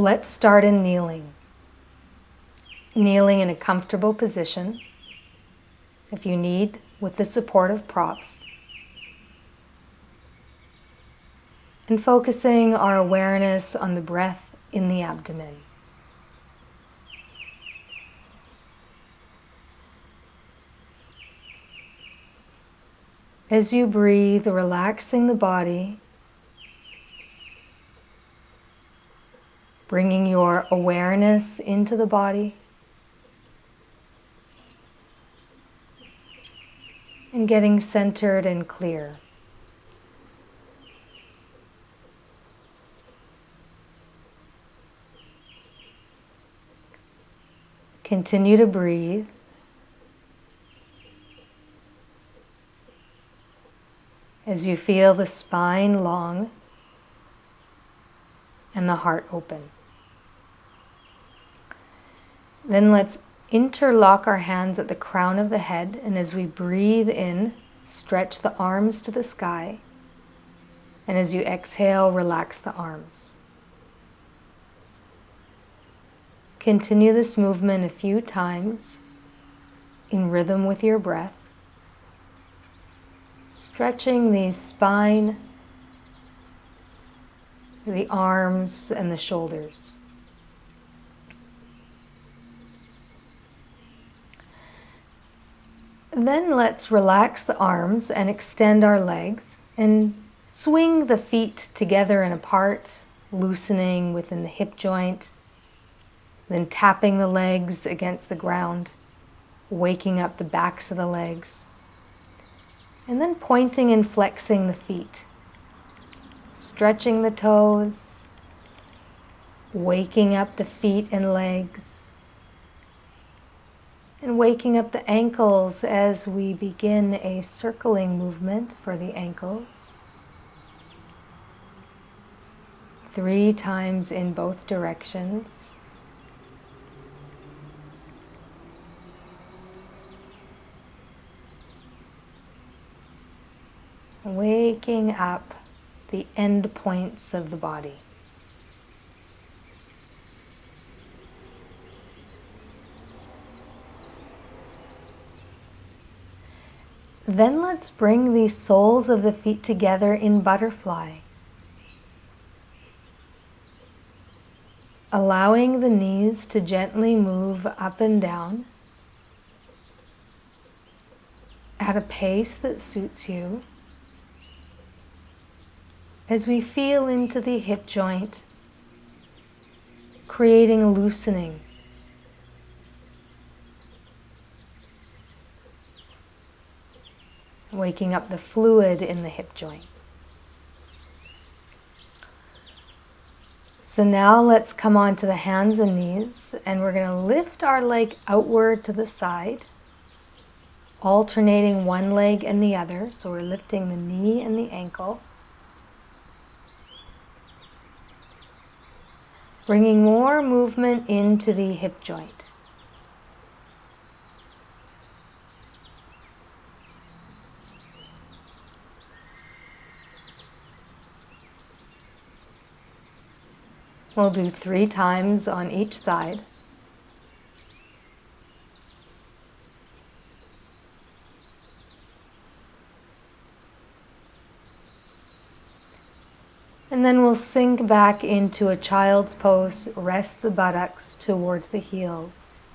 Let's start in kneeling. Kneeling in a comfortable position, if you need, with the support of props. And focusing our awareness on the breath in the abdomen. As you breathe, relaxing the body, bringing your awareness into the body, and getting centered and clear. Continue to breathe. As you feel the spine long and the heart open. Then let's interlock our hands at the crown of the head, and as we breathe in, stretch the arms to the sky, and as you exhale, relax the arms. Continue this movement a few times in rhythm with your breath, stretching the spine, the arms, and the shoulders. Then let's relax the arms and extend our legs and swing the feet together and apart, loosening within the hip joint, then tapping the legs against the ground, waking up the backs of the legs, and then pointing and flexing the feet, stretching the toes, waking up the feet and legs, and waking up the ankles as we begin a circling movement for the ankles. 3 times in both directions. Waking up the end points of the body. Then let's bring the soles of the feet together in butterfly, allowing the knees to gently move up and down at a pace that suits you. As we feel into the hip joint, creating a loosening. Waking up the fluid in the hip joint. So now let's come on to the hands and knees, and we're going to lift our leg outward to the side, alternating one leg and the other. So we're lifting the knee and the ankle. Bringing more movement into the hip joint. We'll do 3 times on each side. And then we'll sink back into a child's pose, rest the buttocks towards the heels,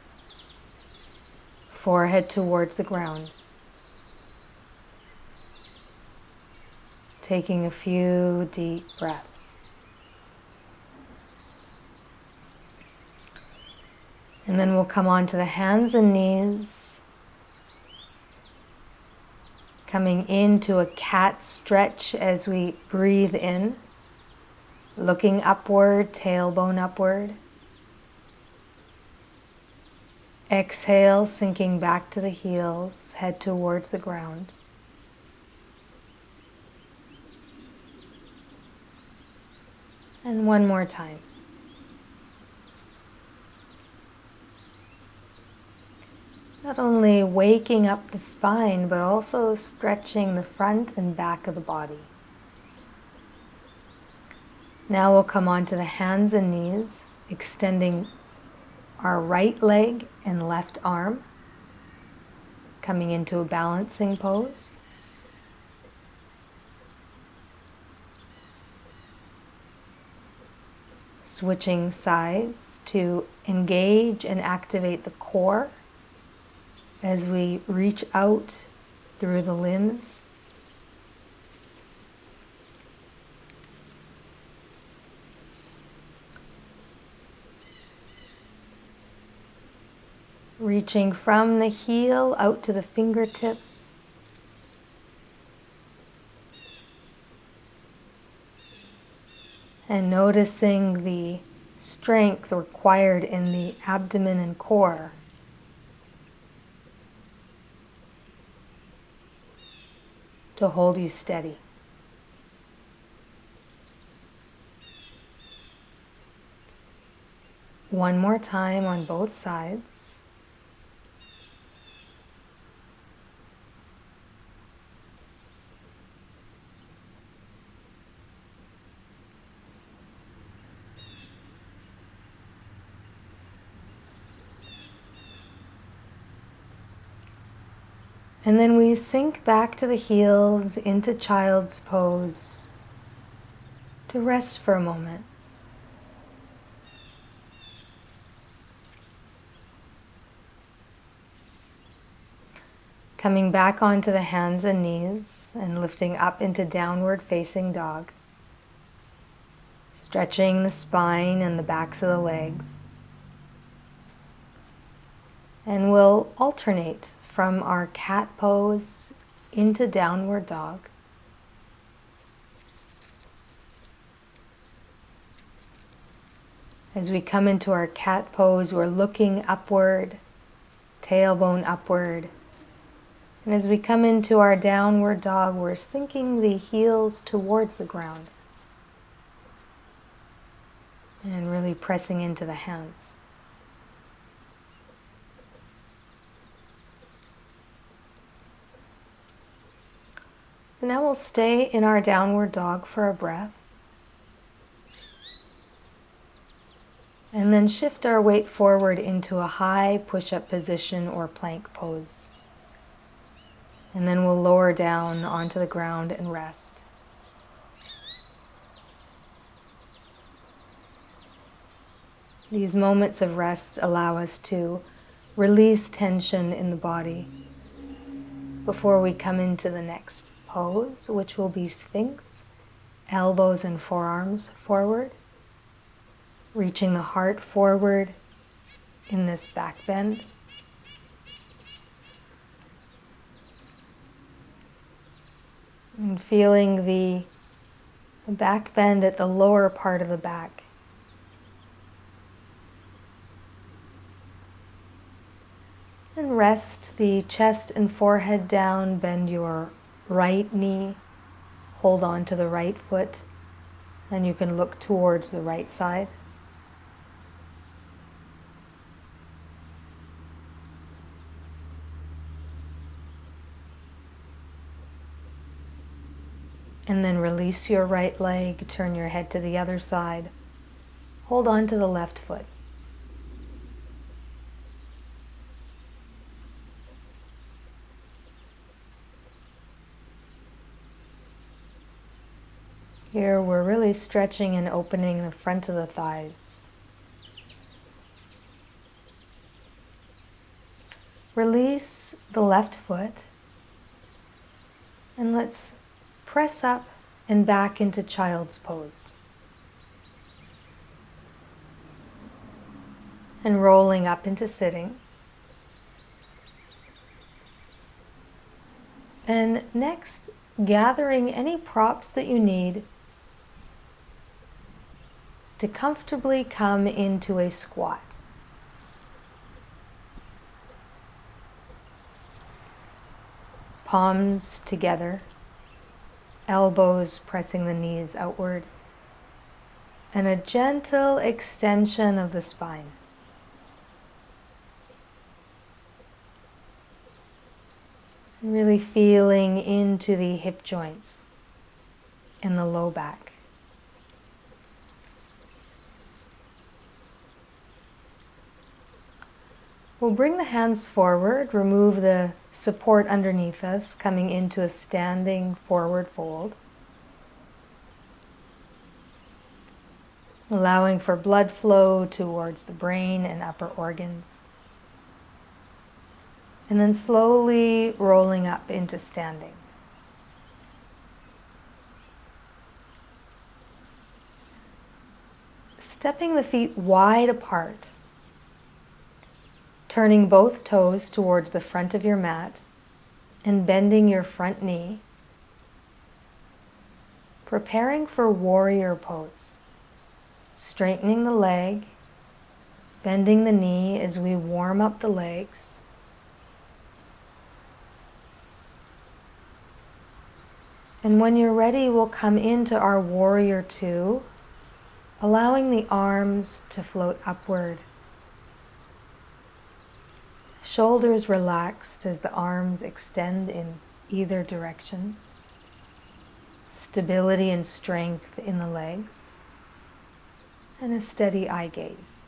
forehead towards the ground. Taking a few deep breaths. And then we'll come on to the hands and knees, coming into a cat stretch as we breathe in. Looking upward, tailbone upward. Exhale, sinking back to the heels, head towards the ground. And one more time. Not only waking up the spine, but also stretching the front and back of the body. Now we'll come on to the hands and knees, extending our right leg and left arm, coming into a balancing pose. Switching sides to engage and activate the core as we reach out through the limbs. Reaching from the heel out to the fingertips. And noticing the strength required in the abdomen and core. To hold you steady. One more time on both sides. And then we sink back to the heels into child's pose to rest for a moment. Coming back onto the hands and knees and lifting up into downward facing dog. Stretching the spine and the backs of the legs. And we'll alternate from our cat pose into downward dog. As we come into our cat pose, we're looking upward, tailbone upward. And as we come into our downward dog, we're sinking the heels towards the ground. And really pressing into the hands. So now we'll stay in our downward dog for a breath. And then shift our weight forward into a high push-up position or plank pose. And then we'll lower down onto the ground and rest. These moments of rest allow us to release tension in the body before we come into the next pose, which will be Sphinx, elbows and forearms forward, reaching the heart forward in this back bend. And feeling the back bend at the lower part of the back. And rest the chest and forehead down, bend your right knee, hold on to the right foot, and you can look towards the right side. And then release your right leg, turn your head to the other side, hold on to the left foot. Here we're really stretching and opening the front of the thighs. Release the left foot and let's press up and back into child's pose. And rolling up into sitting. And next, gathering any props that you need to comfortably come into a squat. Palms together, elbows pressing the knees outward, and a gentle extension of the spine. Really feeling into the hip joints and the low back. We'll bring the hands forward, remove the support underneath us, coming into a standing forward fold. Allowing for blood flow towards the brain and upper organs. And then slowly rolling up into standing. Stepping the feet wide apart. Turning both toes towards the front of your mat and bending your front knee. Preparing for warrior pose. Straightening the leg, bending the knee as we warm up the legs. And when you're ready, we'll come into our warrior two, allowing the arms to float upward. Shoulders relaxed as the arms extend in either direction. Stability and strength in the legs. And a steady eye gaze.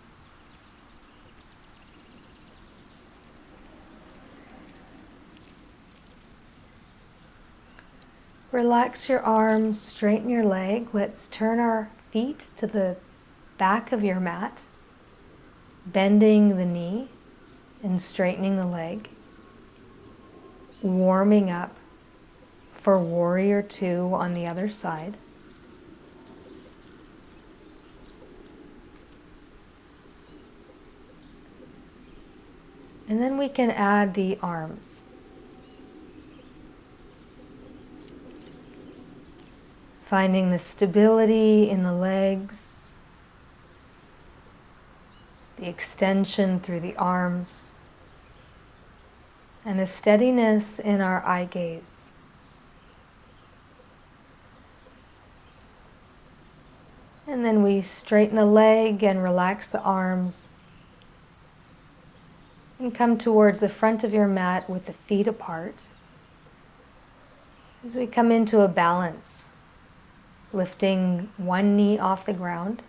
Relax your arms, straighten your leg. Let's turn our feet to the back of your mat, bending the knee and straightening the leg, warming up for warrior two on the other side. And then we can add the arms. Finding the stability in the legs, the extension through the arms, and a steadiness in our eye gaze. And then we straighten the leg and relax the arms. And come towards the front of your mat with the feet apart. As we come into a balance, lifting one knee off the ground,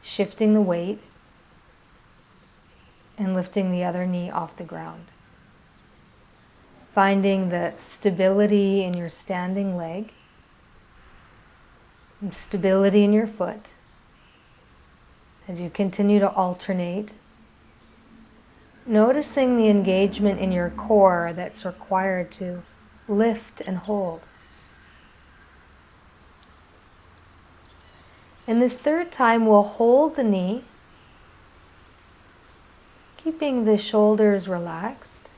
shifting the weight, and lifting the other knee off the ground. Finding the stability in your standing leg, and stability in your foot as you continue to alternate. Noticing the engagement in your core that's required to lift and hold. And this third time, we'll hold the knee, keeping the shoulders relaxed.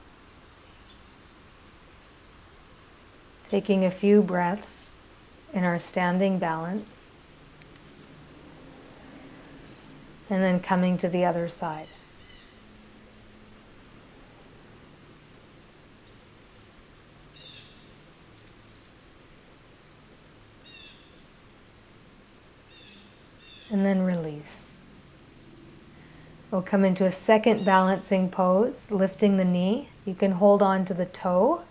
Taking a few breaths in our standing balance. And then coming to the other side. And then release. We'll come into a second balancing pose, lifting the knee. You can hold on to the toe.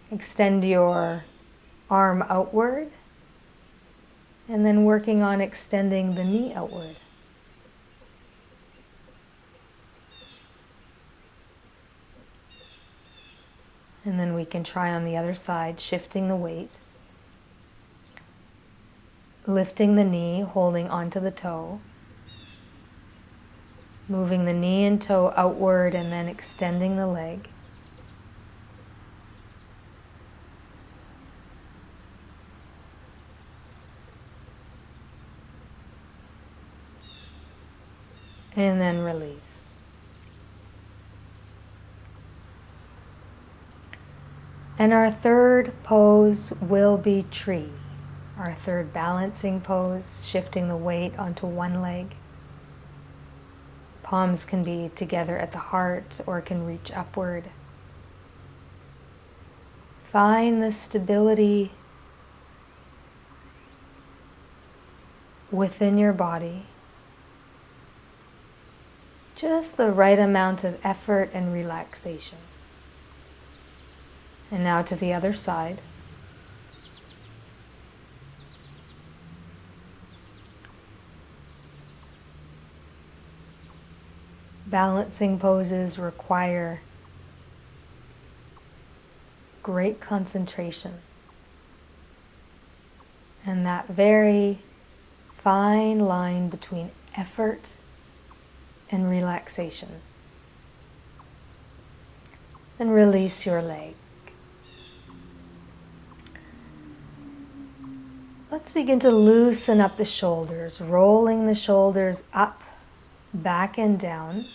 Extend your arm outward. And then working on extending the knee outward. And then we can try on the other side, shifting the weight. Lifting the knee, holding onto the toe. Moving the knee and toe outward and then extending the leg. And then release. And our third pose will be tree. Our third balancing pose, shifting the weight onto one leg. Palms can be together at the heart or can reach upward. Find the stability within your body. Just the right amount of effort and relaxation. And now to the other side. Balancing poses require great concentration and that very fine line between effort and relaxation. Then release your leg. Let's begin to loosen up the shoulders, rolling the shoulders up, back and down.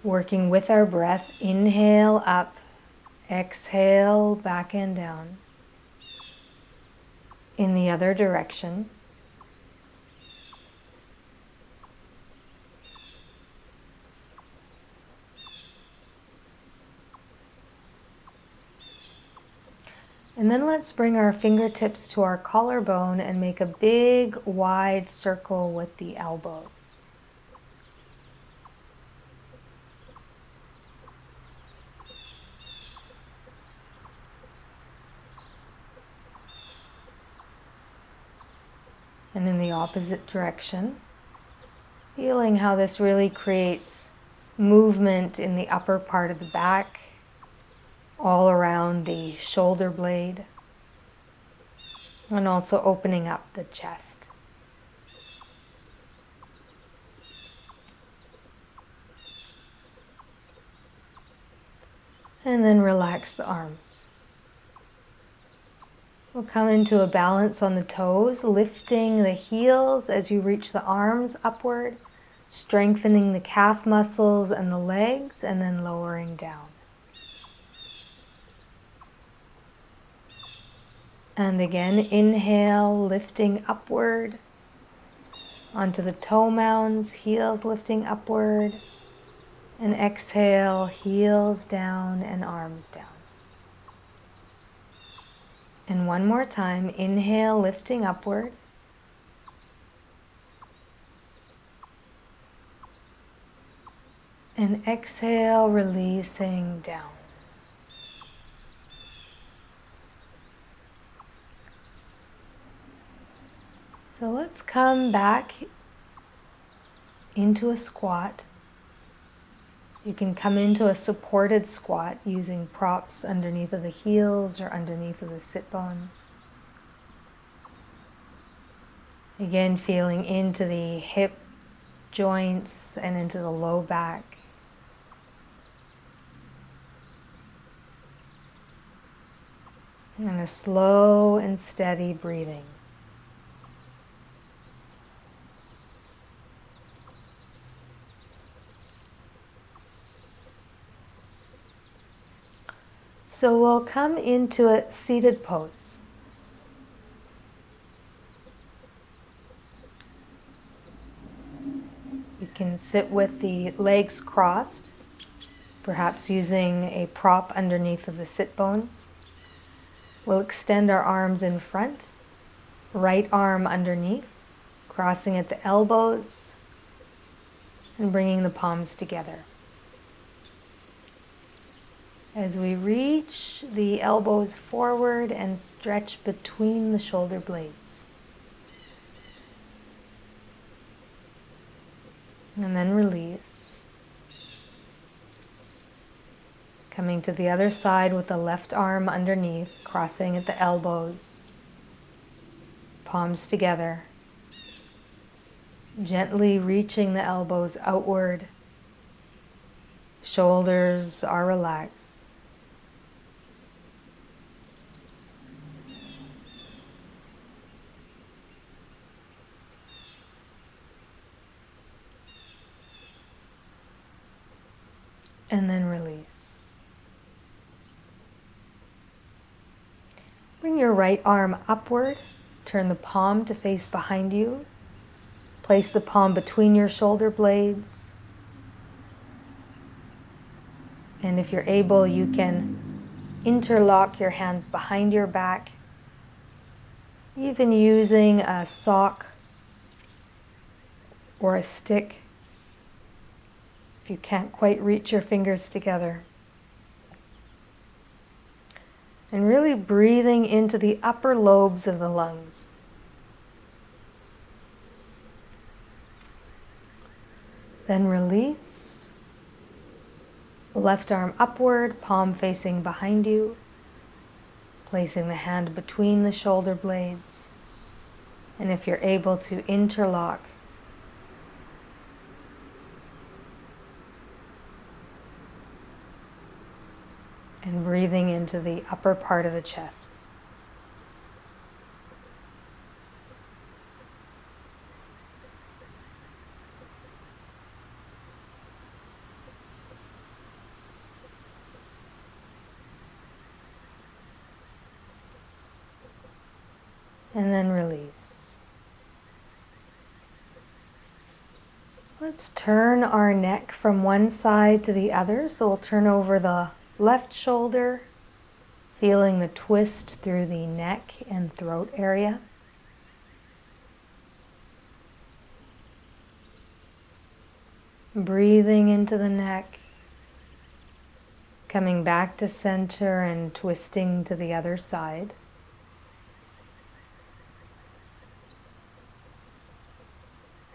Working with our breath, inhale up, exhale back and down. In the other direction. And then let's bring our fingertips to our collarbone and make a big wide circle with the elbows. And in the opposite direction, feeling how this really creates movement in the upper part of the back, all around the shoulder blade, and also opening up the chest. And then relax the arms. We'll come into a balance on the toes, lifting the heels as you reach the arms upward, strengthening the calf muscles and the legs, and then lowering down. And again, inhale, lifting upward onto the toe mounds, heels lifting upward, and exhale, heels down and arms down. And one more time, inhale, lifting upward. And exhale, releasing down. So let's come back into a squat. You can come into a supported squat using props underneath of the heels or underneath of the sit bones. Again, feeling into the hip joints and into the low back. And a slow and steady breathing. So we'll come into a seated pose. You can sit with the legs crossed, perhaps using a prop underneath of the sit bones. We'll extend our arms in front, right arm underneath, crossing at the elbows, and bringing the palms together. As we reach the elbows forward and stretch between the shoulder blades. And then release. Coming to the other side with the left arm underneath, crossing at the elbows, palms together. Gently reaching the elbows outward. Shoulders are relaxed. And then release. Bring your right arm upward. Turn the palm to face behind you. Place the palm between your shoulder blades. And if you're able, you can interlock your hands behind your back, even using a sock or a stick if you can't quite reach your fingers together. And really breathing into the upper lobes of the lungs. Then release. Left arm upward, palm facing behind you. Placing the hand between the shoulder blades. And if you're able to interlock. And breathing into the upper part of the chest. And then release. Let's turn our neck from one side to the other. So we'll turn over the left shoulder, feeling the twist through the neck and throat area. Breathing into the neck, coming back to center and twisting to the other side.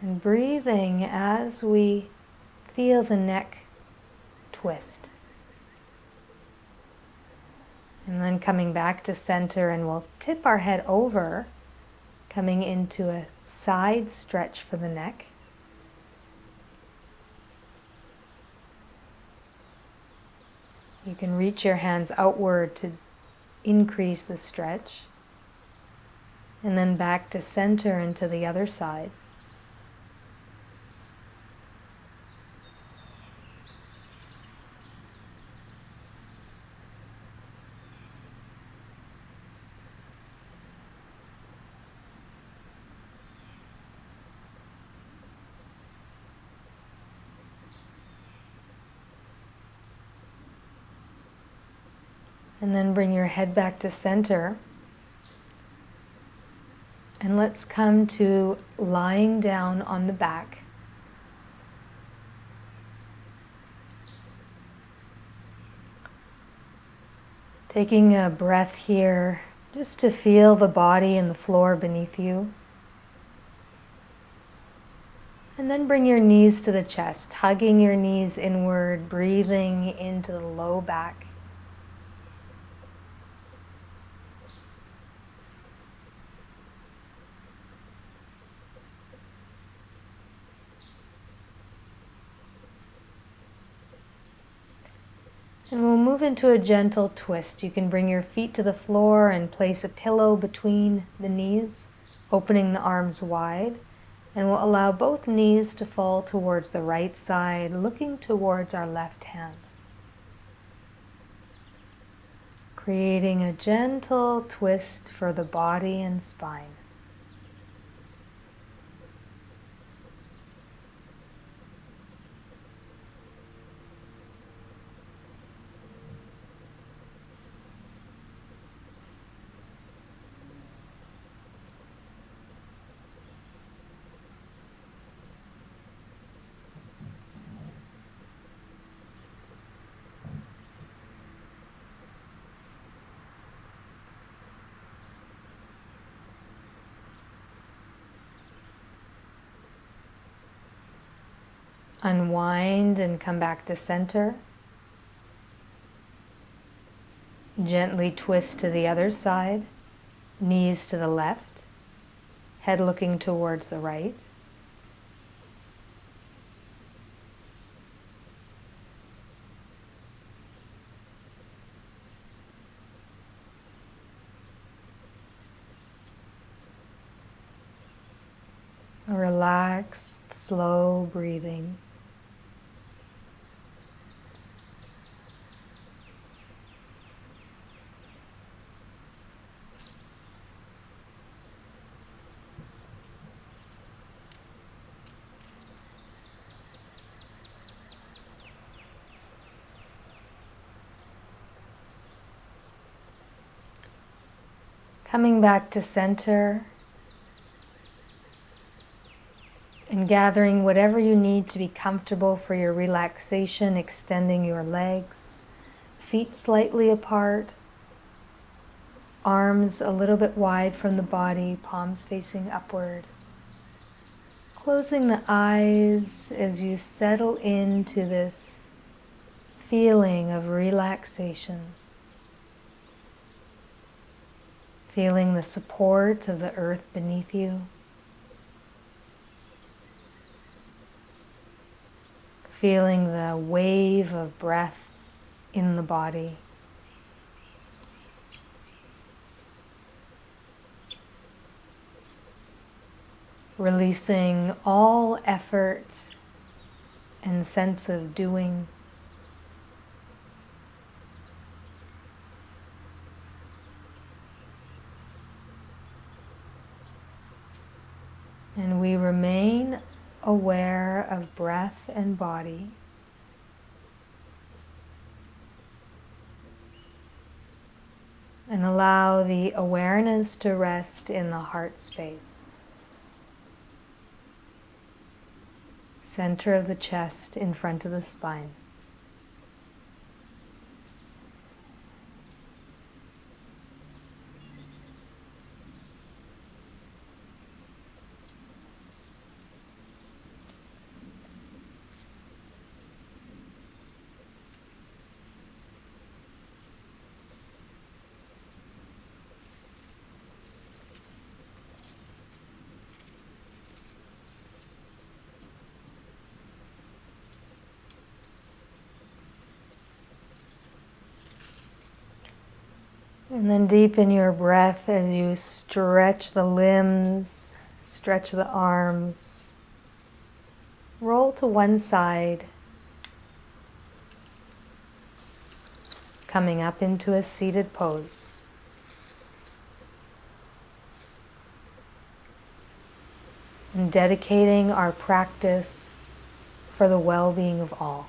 And breathing as we feel the neck twist. And then coming back to center, and we'll tip our head over, coming into a side stretch for the neck. You can reach your hands outward to increase the stretch. And then back to center and to the other side. And then bring your head back to center. And let's come to lying down on the back. Taking a breath here just to feel the body and the floor beneath you. And then bring your knees to the chest, hugging your knees inward, breathing into the low back. And we'll move into a gentle twist. You can bring your feet to the floor and place a pillow between the knees, opening the arms wide. And we'll allow both knees to fall towards the right side, looking towards our left hand. Creating a gentle twist for the body and spine. Unwind and come back to center. Gently twist to the other side, knees to the left, head looking towards the right. Relaxed, slow breathing. Coming back to center and gathering whatever you need to be comfortable for your relaxation, extending your legs, feet slightly apart, arms a little bit wide from the body, palms facing upward. Closing the eyes as you settle into this feeling of relaxation. Feeling the support of the earth beneath you. Feeling the wave of breath in the body. Releasing all effort and sense of doing. And we remain aware of breath and body. And allow the awareness to rest in the heart space. Center of the chest in front of the spine. And then deepen your breath as you stretch the limbs, stretch the arms. Roll to one side, coming up into a seated pose. And dedicating our practice for the well-being of all.